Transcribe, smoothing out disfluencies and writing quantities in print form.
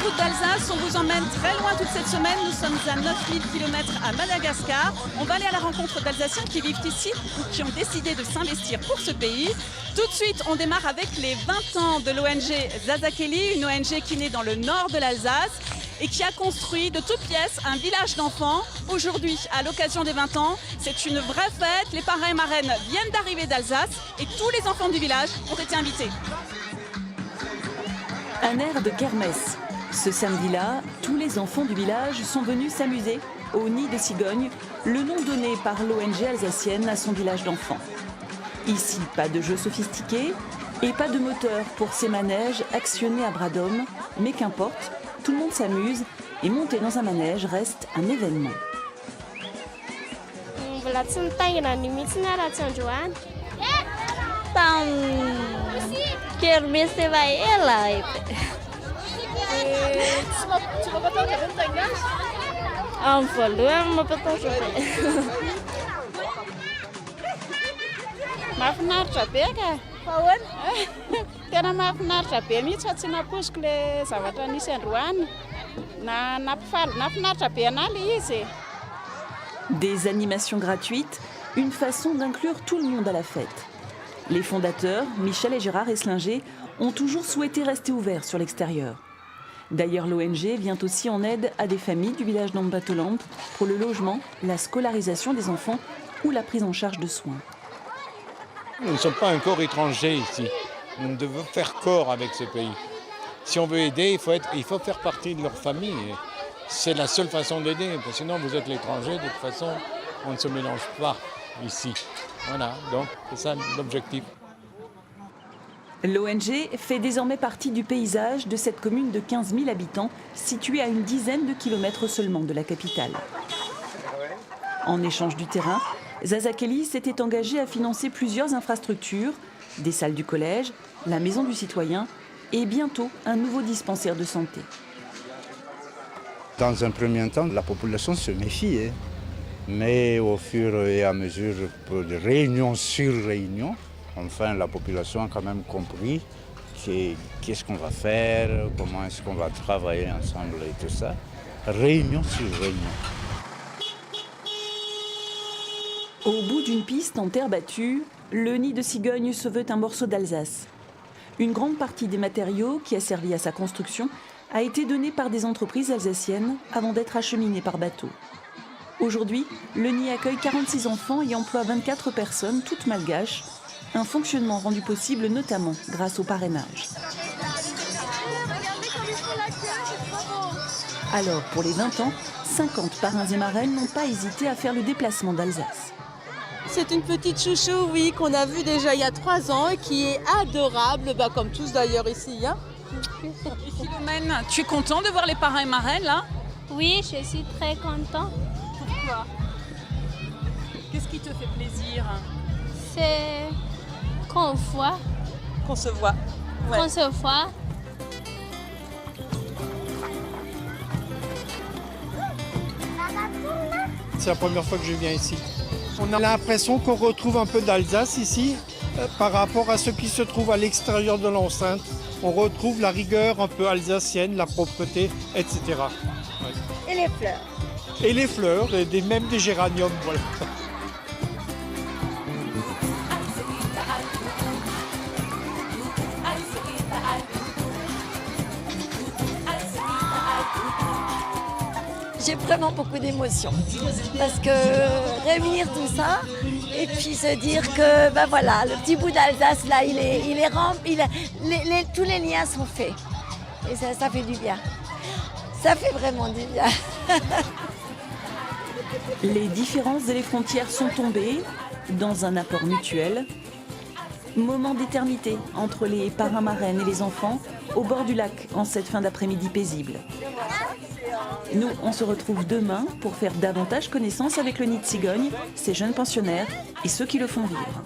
route d'Alsace, on vous emmène très loin toute cette semaine. Nous sommes à 9000 km à Madagascar. On va aller à la rencontre d'Alsaciens qui vivent ici ou qui ont décidé de s'investir pour ce pays. Tout de suite, on démarre avec les 20 ans de l'ONG Zazakeli, une ONG qui naît dans le nord de l'Alsace et qui a construit de toutes pièces un village d'enfants. Aujourd'hui, à l'occasion des 20 ans, c'est une vraie fête. Les parrains et marraines viennent d'arriver d'Alsace et tous les enfants du village ont été invités. Un air de kermesse. Ce samedi-là, tous les enfants du village sont venus s'amuser au Nid de Cigogne, le nom donné par l'ONG alsacienne à son village d'enfants. Ici, pas de jeux sophistiqués et pas de moteur pour ces manèges actionnés à bras d'homme, mais qu'importe, tout le monde s'amuse et monter dans un manège reste un événement. Mahafinaritra be ka. Tena mahafinaritra be mihitsy fa tsy naposiko le zavatra nisy androany. Nafinaritra be anahy le izy. Des animations gratuites, une façon d'inclure tout le monde à la fête. Les fondateurs, Michel et Gérard Esslinger, ont toujours souhaité rester ouverts sur l'extérieur. D'ailleurs, l'ONG vient aussi en aide à des familles du village d'Ambatoland pour le logement, la scolarisation des enfants ou la prise en charge de soins. Nous ne sommes pas un corps étranger ici. Nous devons faire corps avec ce pays. Si on veut aider, il faut faire partie de leur famille. C'est la seule façon d'aider. Sinon, vous êtes l'étranger, de toute façon, on ne se mélange pas ici. Voilà, donc c'est ça l'objectif. L'ONG fait désormais partie du paysage de cette commune de 15 000 habitants, située à une dizaine de kilomètres seulement de la capitale. En échange du terrain, Zazakeli s'était engagé à financer plusieurs infrastructures, des salles du collège, la maison du citoyen et bientôt un nouveau dispensaire de santé. Dans un premier temps, la population se méfiait, mais au fur et à mesure de réunion sur réunion, enfin la population a quand même compris qu'est-ce qu'on va faire, comment est-ce qu'on va travailler ensemble et tout ça, réunion sur réunion. Au bout d'une piste en terre battue, le Nid de Cigogne se veut un morceau d'Alsace. Une grande partie des matériaux qui a servi à sa construction a été donnée par des entreprises alsaciennes avant d'être acheminée par bateau. Aujourd'hui, le Nid accueille 46 enfants et emploie 24 personnes, toutes malgaches, un fonctionnement rendu possible notamment grâce au parrainage. Alors, pour les 20 ans, 50 parrains et marraines n'ont pas hésité à faire le déplacement d'Alsace. C'est une petite chouchou, oui, qu'on a vue déjà il y a 3 ans et qui est adorable, comme tous d'ailleurs ici. Hein. Et Philomène, tu es content de voir les parrains et marraines là? Oui, je suis très content. Pourquoi? Qu'est-ce qui te fait plaisir? C'est qu'on voit. Qu'on se voit. Ouais. Qu'on se voit. C'est la première fois que je viens ici. On a l'impression qu'on retrouve un peu d'Alsace ici par rapport à ce qui se trouve à l'extérieur de l'enceinte. On retrouve la rigueur un peu alsacienne, la propreté, etc. Ouais. Et les fleurs. Et les fleurs, et même des géraniums, voilà. J'ai vraiment beaucoup d'émotions parce que réunir tout ça et puis se dire que voilà, le petit bout d'Alsace là, tous les liens sont faits et ça fait du bien. Ça fait vraiment du bien. Les différences et les frontières sont tombées dans un apport mutuel. Moment d'éternité entre les parrains marraines et les enfants au bord du lac en cette fin d'après-midi paisible. Nous, on se retrouve demain pour faire davantage connaissance avec le Nid de Cigogne, ses jeunes pensionnaires et ceux qui le font vivre.